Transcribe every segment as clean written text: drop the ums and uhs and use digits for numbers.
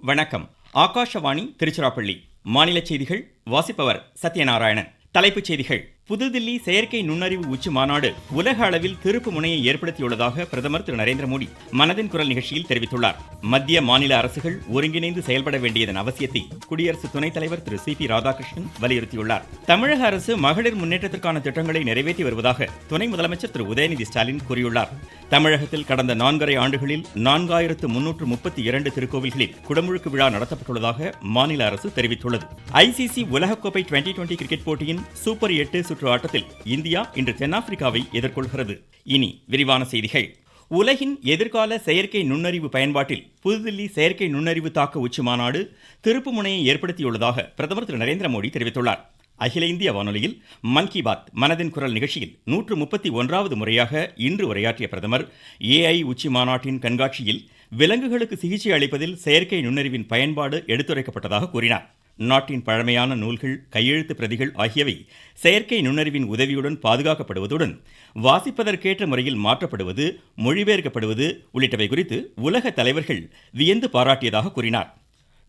வணக்கம். ஆகாஷவாணி திருச்சிராப்பள்ளி. மாநில செய்திகள் வாசிப்பவர் சத்யநாராயணன். தலைப்புச் செய்திகள். புதுதில்லி செயற்கை நுண்ணறிவு உச்சி மாநாடு உலக அளவில் திருப்பு முனையை ஏற்படுத்தியுள்ளதாக பிரதமர் திரு நரேந்திர மோடி மனதின் குரல் நிகழ்ச்சியில் தெரிவித்துள்ளார். மத்திய மாநில அரசுகள் ஒருங்கிணைந்து செயல்பட வேண்டியதன் அவசியத்தை குடியரசு துணைத் தலைவர் திரு சி.பி. ராதாகிருஷ்ணன் வலியுறுத்தியுள்ளார். தமிழக அரசு மகளிர் முன்னேற்றத்திற்கான திட்டங்களை நிறைவேற்றி வருவதாக துணை முதலமைச்சர் திரு உதயநிதி ஸ்டாலின் கூறியுள்ளார். தமிழகத்தில் கடந்த 4.5 ஆண்டுகளில் 4332 திருக்கோவில்களில் குடமுழுக்கு விழா நடத்தப்பட்டுள்ளதாக மாநில அரசு தெரிவித்துள்ளது. ஐசிசி உலகக்கோப்பை 2020 கிரிக்கெட் போட்டியின் சூப்பர் 8 சுற்று ஆட்டத்தில் இந்தியா இன்று தென்னாப்பிரிக்காவை எதிர்கொள்கிறது. இனி விரிவான செய்திகள். உலகின் எதிர்கால செயற்கை நுண்ணறிவு பயன்பாட்டில் புதுதில்லி செயற்கை நுண்ணறிவு தாக்க உச்சி மாநாடு திருப்பு முனையை ஏற்படுத்தியுள்ளதாக பிரதமர் திரு நரேந்திர மோடி தெரிவித்துள்ளார். அகில இந்திய வானொலியில் மன் கி பாத் மனதின் குரல் நிகழ்ச்சியில் 131வது முறையாக இன்று உரையாற்றிய பிரதமர் AI உச்சி மாநாட்டின் கண்காட்சியில் விலங்குகளுக்கு சிகிச்சை அளிப்பதில் செயற்கை நுண்ணறிவின் பயன்பாடு எடுத்துரைக்கப்பட்டதாக கூறினார். நாட்டின் பழமையான நூல்கள், கையெழுத்து பிரதிகள் ஆகியவை செயற்கை நுண்ணறிவின் உதவியுடன் பாதுகாக்கப்படுவதுடன் வாசிப்பதற்கேற்ற முறையில் மாற்றப்படுவது, மொழிபெயர்க்கப்படுவது உள்ளிட்டவை குறித்து உலக தலைவர்கள் வியந்து பாராட்டியதாக கூறினார்.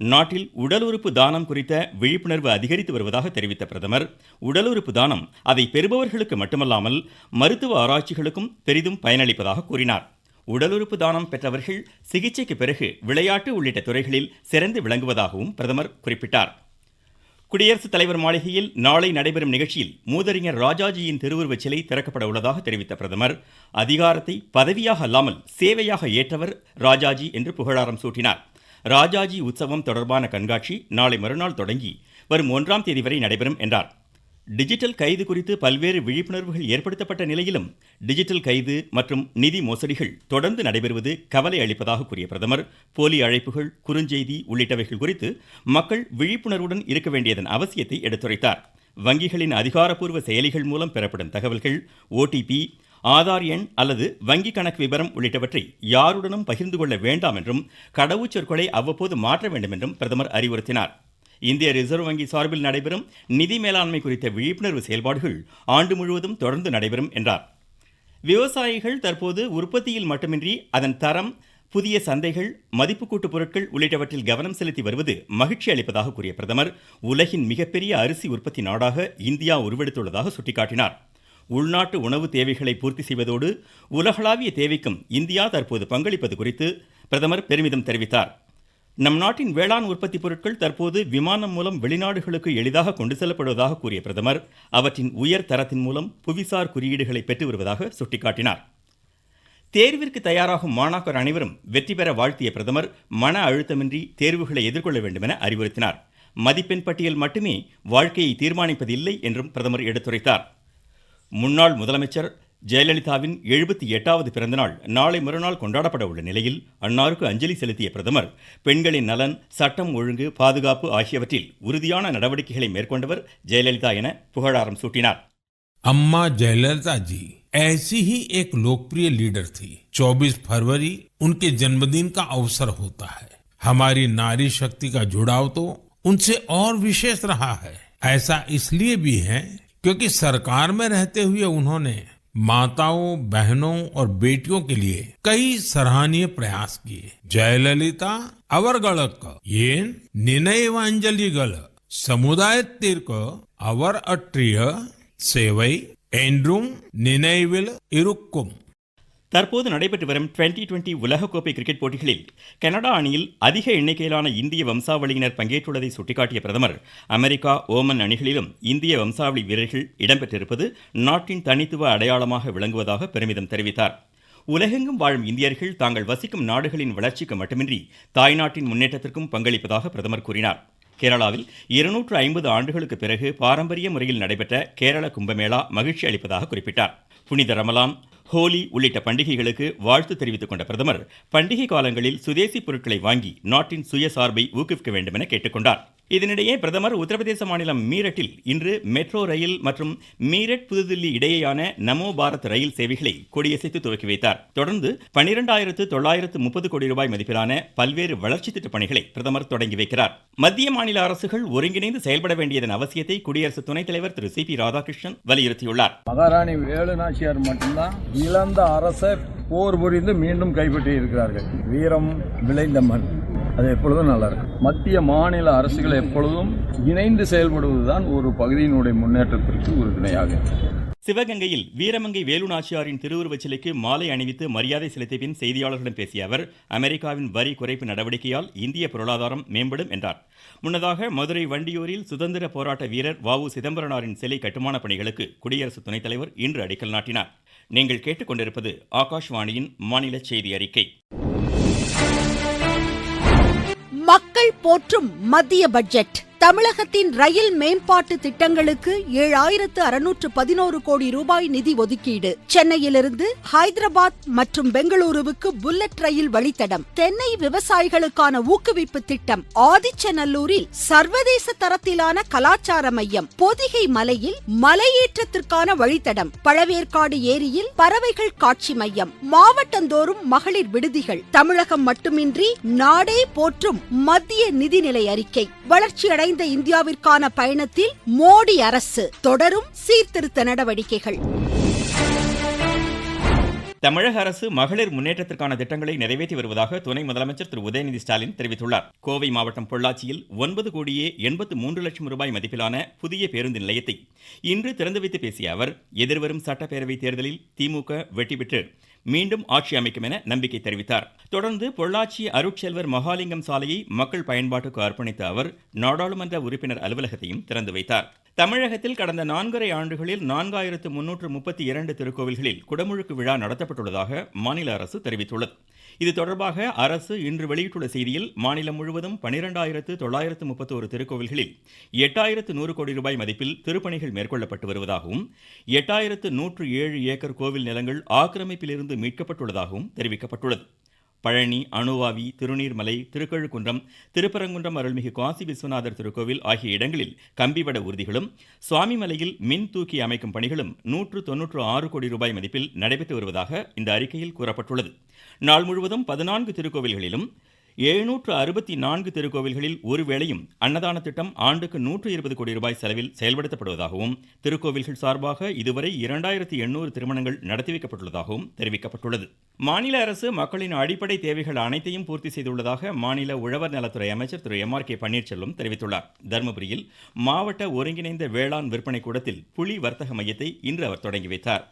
நாட்டில் உடல் உறுப்பு தானம் குறித்த விழிப்புணர்வு அதிகரித்து வருவதாக தெரிவித்த பிரதமர், உடல் உறுப்பு தானம் அதை பெறுபவர்களுக்கு மட்டுமல்லாமல் மருத்துவ ஆராய்ச்சிகளுக்கும் பெரிதும் பயனளிப்பதாக கூறினார். உடல் உறுப்பு தானம் பெற்றவர்கள் சிகிச்சைக்கு பிறகு விளையாட்டு உள்ளிட்ட துறைகளில் சிறந்து விளங்குவதாகவும் பிரதமர் குறிப்பிட்டார். குடியரசுத் தலைவர் மாளிகையில் நாளை நடைபெறும் நிகழ்ச்சியில் மூதறிஞர் ராஜாஜியின் திருவுருவச் சிலை திறக்கப்பட உள்ளதாக தெரிவித்த பிரதமர், அதிகாரத்தை பதவியாக அல்லாமல் சேவையாக ஏற்றவர் ராஜாஜி என்று புகழாரம் சூட்டினார். ராஜாஜி உற்சவம் தொடர்பான கண்காட்சி நாளை மறுநாள் தொடங்கி வரும் 1ஆம் தேதி வரை நடைபெறும் என்றார். டிஜிட்டல் கைது குறித்து பல்வேறு விழிப்புணர்வுகள் ஏற்படுத்தப்பட்ட நிலையிலும் டிஜிட்டல் கைது மற்றும் நிதி மோசடிகள் தொடர்ந்து நடைபெறுவது கவலை அளிப்பதாக கூறிய பிரதமர், போலி அழைப்புகள், குறுஞ்செய்தி உள்ளிட்டவைகள் குறித்து மக்கள் விழிப்புணர்வுடன் இருக்க வேண்டியதன் அவசியத்தை எடுத்துரைத்தார். வங்கிகளின் அதிகாரப்பூர்வ செயலிகள் மூலம் பெறப்படும் தகவல்கள், OTP, ஆதார் எண் அல்லது வங்கி கணக்கு விவரம் உள்ளிட்டவற்றை யாருடனும் பகிர்ந்து கொள்ள வேண்டாம் என்றும் கடவுச்சொற்களை அவ்வப்போது மாற்ற வேண்டும் என்றும் பிரதமர் அறிவுறுத்தினார். இந்திய ரிசர்வ் வங்கி சார்பில் நடைபெறும் நிதி மேலாண்மை குறித்த விழிப்புணர்வு செயல்பாடுகள் ஆண்டு முழுவதும் தொடர்ந்து நடைபெறும் என்றார். விவசாயிகள் தற்போது உற்பத்தியில் மட்டுமின்றி அதன் தரம், புதிய சந்தைகள், மதிப்பு கூட்டு பொருட்கள் உள்ளிட்டவற்றில் கவனம் செலுத்தி வருவது மகிழ்ச்சி அளிப்பதாக கூறிய பிரதமர், உலகின் மிகப்பெரிய அரிசி உற்பத்தி நாடாக இந்தியா உருவெடுத்துள்ளதாக சுட்டிக்காட்டினார். உள்நாட்டு உணவு தேவைகளை பூர்த்தி செய்வதோடு உலகளாவிய தேவைக்கும் இந்தியா தற்போது பங்களிப்பது குறித்து பிரதமர் பெருமிதம் தெரிவித்தார். நம் நாட்டின் வேளாண் உற்பத்தி பொருட்கள் தற்போது விமானம் மூலம் வெளிநாடுகளுக்கு எளிதாக கொண்டு செல்லப்படுவதாக கூறிய பிரதமர், அவற்றின் உயர் தரத்தின் மூலம் புவிசார் குறியீடுகளை பெற்று வருவதாக சுட்டிக்காட்டினார். தேர்விற்கு தயாராகும் மாணாக்கர் அனைவரும் வெற்றி பெற வாழ்த்திய பிரதமர், மன அழுத்தமின்றி தேர்வுகளை எதிர்கொள்ள வேண்டும் என அறிவுறுத்தினார். மதிப்பெண் பட்டியல் மட்டுமே வாழ்க்கையை தீர்மானிப்பதில்லை என்றும் பிரதமர் எடுத்துரைத்தார். முன்னாள் முதலமைச்சர் ஜெயலலிதாவின் 78வது பிறந்தநாள் நாளை மறுநாள் கொண்டாடப்பட உள்ள நிலையில் அன்னாருக்கு அஞ்சலி செலுத்திய பிரதமர், பெண்களின் நலன், சட்டம் ஒழுங்கு, பாதுகாப்பு ஆகியவற்றில் உறுதியான நடவடிக்கைகளை மேற்கொண்டவர் ஜெயலலிதா என புகழாரம் சூட்டினார். अम्मा जयललिता जी ऐसी ही एक लोकप्रिय लीडर थी। 24 फरवरी उनके जन्मदिन का अवसर होता है। हमारी नारी शक्ति का जुड़ाव तो उनसे और विशेष रहा है। ऐसा इसलिए भी है क्योंकि सरकार में रहते हुए उन्होंने माताओं, बहनों और बेटियों के लिए कई सराहनीय प्रयास किए. जयललिता अवरगळक ये निनयवांजलिगल समुदाय तीर्क अवर अट्रिय சேவை என்றும் நினைவில் இருக்கும். தற்போது நடைபெற்று வரும் 2020 உலகக்கோப்பை கிரிக்கெட் போட்டிகளில் கனடா அணியில் அதிக எண்ணிக்கையிலான இந்திய வம்சாவளியினர் பங்கேற்றுள்ளதை சுட்டிக்காட்டிய பிரதமர், அமெரிக்கா, ஓமன் அணிகளிலும் இந்திய வம்சாவளி வீரர்கள் இடம்பெற்றிருப்பது நாட்டின் தனித்துவ அடையாளமாக விளங்குவதாக பெருமிதம் தெரிவித்தார். உலகெங்கும் வாழும் இந்தியர்கள் தாங்கள் வசிக்கும் நாடுகளின் வளர்ச்சிக்கு மட்டுமின்றி தாய்நாட்டின் முன்னேற்றத்திற்கும் பங்களிப்பதாக பிரதமர் கூறினார். கேரளாவில் 250 ஆண்டுகளுக்கு பிறகு பாரம்பரிய முறையில் நடைபெற்ற கேரள கும்பமேளா மகிழ்ச்சி அளிப்பதாக குறிப்பிட்டார். புனித ரமலான், ஹோலி உள்ளிட்ட பண்டிகைகளுக்கு வாழ்த்து தெரிவித்துக் கொண்ட பிரதமர், பண்டிகை காலங்களில் சுதேசி பொருட்களை வாங்கி நாட்டின் சுயசார்பை ஊக்குவிக்க வேண்டும் என கேட்டுக்கொண்டார். இதனிடையே பிரதமர் உத்தரப்பிரதேச மாநிலம் மீரட்டில் இன்று மெட்ரோ ரயில் மற்றும் மீரட் புதுதில்லி இடையேயான நமோ பாரத் ரயில் சேவைகளை கொடியசைத்து துவக்கி வைத்தார். தொடர்ந்து 12,930 கோடி ரூபாய் மதிப்பிலான பல்வேறு வளர்ச்சி திட்ட பணிகளை பிரதமர் தொடங்கி வைக்கிறார். மத்திய மாநில அரசுகள் ஒருங்கிணைந்து செயல்பட வேண்டியதன் அவசியத்தை குடியரசு துணைத் தலைவர் திரு சி.பி. ராதாகிருஷ்ணன் வலியுறுத்தியுள்ளார். மகாராணி வேலு நாச்சியார் மட்டும்தான் இழந்த அரசர் போர் புரிந்து மீண்டும் கைப்பற்றி இருக்கிறார்கள். வீரம் விளைந்த மண். அது எப்பொழுதும் நல்லா இருக்கும். மத்திய மாநில அரசுகள் எப்பொழுதும் இணைந்து செயல்படுவதுதான் ஒரு பகுதியினுடைய முன்னேற்றத்திற்கு உறுதுணையாக இருக்கும். சிவகங்கையில் வீரமங்கை வேலு நாச்சியாரின் திருவுருவச் சிலைக்கு மாலை அணிவித்து மரியாதை செலுத்திய பின் செய்தியாளர்களிடம் பேசிய அவர், அமெரிக்காவின் வரி குறைப்பு நடவடிக்கையால் இந்திய பொருளாதாரம் மேம்படும் என்றார். முன்னதாக மதுரை வண்டியூரில் சுதந்திர போராட்ட வீரர் வ.உ. சிதம்பரனாரின் சிலை கட்டுமான பணிகளுக்கு குடியரசு துணைத் தலைவர் இன்று அடிக்கல் நாட்டினார். நீங்கள் கேட்டுக்கொண்டிருப்பது ஆகாஷ்வாணியின் மாநில செய்தி அறிக்கை. மக்கள் போற்றும் மத்திய பட்ஜெட். தமிழகத்தின் ரயில் மேம்பாட்டு திட்டங்களுக்கு 7611 கோடி ரூபாய் நிதி ஒதுக்கீடு. சென்னையிலிருந்து ஹைதராபாத் மற்றும் பெங்களூருவுக்கு புல்லட் ரயில் வழித்தடம். தென்னை விவசாயிகளுக்கான ஊக்குவிப்பு திட்டம். ஆதிச்சநல்லூரில் சர்வதேச தரத்திலான கலாச்சார மையம். பொதிகை மலையில் மலையேற்றத்திற்கான வழித்தடம். பழவேற்காடு ஏரியில் பறவைகள் காட்சி மையம். மாவட்டந்தோறும் மகளிர் விடுதிகள். தமிழகம் மட்டுமின்றி நாடே போற்றும் மத்திய நிதிநிலை அறிக்கை. வளர்ச்சியடை இந்தியாவிற்கான பயணத்தில் மோடி அரசு தொடரும் சீர்திருத்த நடவடிக்கைகள். தமிழக அரசு மகளிர் முன்னேற்றத்திற்கான திட்டங்களை நிறைவேற்றி வருவதாக துணை முதலமைச்சர் திரு உதயநிதி ஸ்டாலின் தெரிவித்துள்ளார். கோவை மாவட்டம் பொள்ளாச்சியில் 9,83,00,000 ரூபாய் மதிப்பிலான புதிய பேருந்து நிலையத்தை இன்று திறந்து வைத்து பேசிய அவர், எதிர்வரும் சட்டப்பேரவை தேர்தலில் திமுக வெற்றி பெற்று மீண்டும் ஆட்சி அமைக்கும் என நம்பிக்கை தெரிவித்தார். தொடர்ந்து பொள்ளாச்சி அருட்செல்வர் மகாலிங்கம் சாலையை மக்கள் பயன்பாட்டுக்கு அர்ப்பணித்த அவர் நாடாளுமன்ற உறுப்பினர் அலுவலகத்தையும் திறந்து வைத்தார். தமிழகத்தில் கடந்த 4.5 ஆண்டுகளில் 4332 திருக்கோவில்களில் குடமுழுக்கு விழா நடத்தப்பட்டுள்ளதாக மாநில அரசு தெரிவித்துள்ளது. இது தொடர்பாக அரசு இன்று வெளியிட்டுள்ள செய்தியில், மாநிலம் முழுவதும் 12,931 திருக்கோவில்களில் 8,100 கோடி ரூபாய் மதிப்பில் திருப்பணிகள் மேற்கொள்ளப்பட்டு வருவதாகவும் 8,107 ஏக்கர் கோவில் நிலங்கள் ஆக்கிரமிப்பிலிருந்து மீட்கப்பட்டுள்ளதாகவும் தெரிவிக்கப்பட்டுள்ளது. பழனி, அணுவாவி, திருநீர்மலை, திருக்கழுக்குன்றம், திருப்பரங்குன்றம் அருள்மிகு காசி விஸ்வநாதர் திருக்கோவில் ஆகிய இடங்களில் கம்பிவட ஊர்திகளும், சுவாமிமலையில் மின் தூக்கி அமைக்கும் பணிகளும் 196 கோடி ரூபாய் மதிப்பில் நடைபெற்று வருவதாக இந்த அறிக்கையில் கூறப்பட்டுள்ளது. நாள் முழுவதும் 14 திருக்கோவில்களிலும் 764 திருக்கோவில்களில் ஒருவேளையும் அன்னதான திட்டம் ஆண்டுக்கு 120 கோடி ரூபாய் செலவில் செயல்படுத்தப்படுவதாகவும், திருக்கோவில்கள் சார்பாக இதுவரை 2800 திருமணங்கள் நடத்தி வைக்கப்பட்டுள்ளதாகவும் தெரிவிக்கப்பட்டுள்ளது. மாநில அரசு மக்களின் அடிப்படை தேவைகள் அனைத்தையும் பூர்த்தி செய்துள்ளதாக மாநில உழவர் நலத்துறை அமைச்சர் திரு M.R.K. பன்னீர்செல்வம் தெரிவித்துள்ளார். தருமபுரியில் மாவட்ட ஒருங்கிணைந்த வேளாண் விற்பனை கூடத்தில் புலி வர்த்தக மையத்தை இன்று அவர் தொடங்கி வைத்தார்.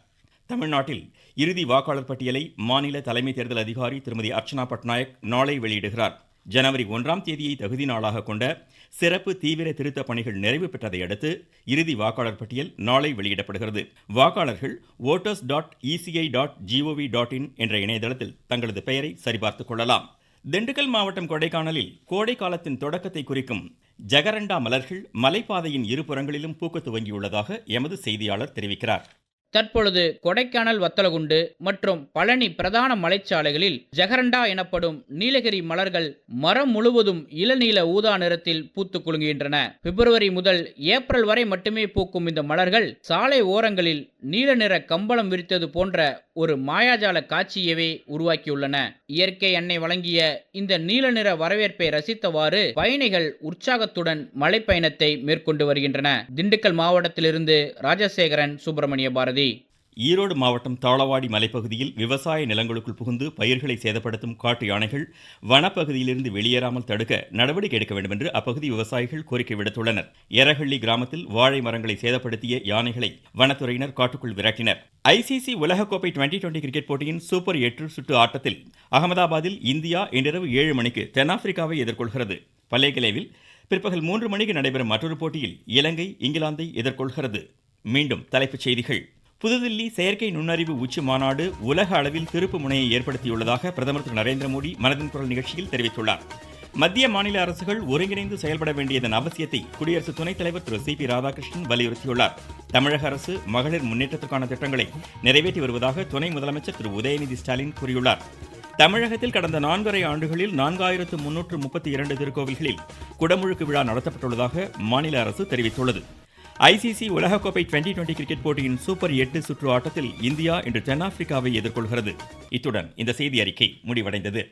தமிழ்நாட்டில் இறுதி வாக்காளர் பட்டியலை மாநில தலைமை தேர்தல் அதிகாரி திருமதி அர்ச்சனா பட்நாயக் நாளை வெளியிடுகிறார். ஜனவரி 1ஆம் தேதியை தகுதி நாளாக கொண்ட சிறப்பு தீவிர திருத்த பணிகள் நிறைவு பெற்றதை அடுத்து இறுதி வாக்காளர் பட்டியல் நாளை வெளியிடப்படுகிறது. வாக்காளர்கள் voters.eci.gov.in என்ற இணையதளத்தில் தங்களது பெயரை சரிபார்த்துக் கொள்ளலாம். திண்டுக்கல் மாவட்டம் கொடைக்கானலில் கோடை காலத்தின் தொடக்கத்தை குறிக்கும் ஜகரண்டா மலர்கள் மலைப்பாதையின் இருபுறங்களிலும் பூக்க துவங்கியுள்ளதாக எமது செய்தியாளர் தெரிவிக்கிறார். தற்பொழுது கொடைக்கானல், வத்தலகுண்டு மற்றும் பழனி பிரதான மலைச்சாலைகளில் ஜகரண்டா எனப்படும் நீலகிரி மலர்கள் மரம் முழுவதும் இளநீல ஊதா நிறத்தில் பூத்து குலுங்குகின்றன. பிப்ரவரி முதல் ஏப்ரல் வரை மட்டுமே பூக்கும் இந்த மலர்கள் சாலை ஓரங்களில் நீல நிற கம்பளம் விரித்தது போன்ற ஒரு மாயாஜால காட்சியவே உருவாக்கியுள்ளன. இயற்கை அன்னை வழங்கிய இந்த நீல நிற வரவேற்பை ரசித்தவாறு பயணிகள் உற்சாகத்துடன் மலைப்பயணத்தை மேற்கொண்டு வருகின்றன. திண்டுக்கல் மாவட்டத்திலிருந்து ராஜசேகரன், சுப்பிரமணிய பாரதி. ஈரோடு மாவட்டம் தாளவாடி மலைப்பகுதியில் விவசாய நிலங்களுக்குள் புகுந்து பயிர்களை சேதப்படுத்தும் காட்டு யானைகள் வனப்பகுதியிலிருந்து வெளியேறாமல் தடுக்க நடவடிக்கை எடுக்க வேண்டும் என்று அப்பகுதி விவசாயிகள் கோரிக்கை விடுத்துள்ளனர். எரஹள்ளி கிராமத்தில் வாழை மரங்களை சேதப்படுத்திய யானைகளை வனத்துறையினர் காட்டுக்குள் விரட்டினர். ICC உலகக்கோப்பை 2020 கிரிக்கெட் போட்டியின் சூப்பர் 8 சுற்று ஆட்டத்தில் அகமதாபாத்தில் இந்தியா இன்றிரவு 7 மணிக்கு தென்னாப்பிரிக்காவை எதிர்கொள்கிறது. பல்லேகலேவில் பிற்பகல் 3 மணிக்கு நடைபெறும் மற்றொரு போட்டியில் இலங்கை இங்கிலாந்தை எதிர்கொள்கிறது. மீண்டும் தலைப்புச் செய்திகள். புதுதில்லி செயற்கை நுண்ணறிவு உச்சி மாநாடு உலக அளவில் திருப்பு முனையை ஏற்படுத்தியுள்ளதாக பிரதமர் திரு நரேந்திர மோடி மனதின் குரல் நிகழ்ச்சியில் தெரிவித்துள்ளார். மத்திய மாநில அரசுகள் ஒருங்கிணைந்து செயல்பட வேண்டியதன் அவசியத்தை குடியரசு துணைத் தலைவர் திரு C.P. ராதாகிருஷ்ணன் வலியுறுத்தியுள்ளார். தமிழக அரசு மகளிர் முன்னேற்றத்திற்கான திட்டங்களை நிறைவேற்றி வருவதாக துணை முதலமைச்சர் திரு உதயநிதி ஸ்டாலின் கூறியுள்ளார். தமிழகத்தில் கடந்த 4.5 ஆண்டுகளில் 4332 திருக்கோவில்களில் குடமுழுக்கு விழா நடத்தப்பட்டுள்ளதாக மாநில அரசு தெரிவித்துள்ளது. ICC உலகக்கோப்பை 2020 கிரிக்கெட் போட்டியின் சூப்பர் 8 சுற்று ஆட்டத்தில் இந்தியா இன்று தென்னாப்பிரிக்காவை எதிர்கொள்கிறது. இத்துடன் இந்த செய்தி அறிக்கை முடிவடைந்தது.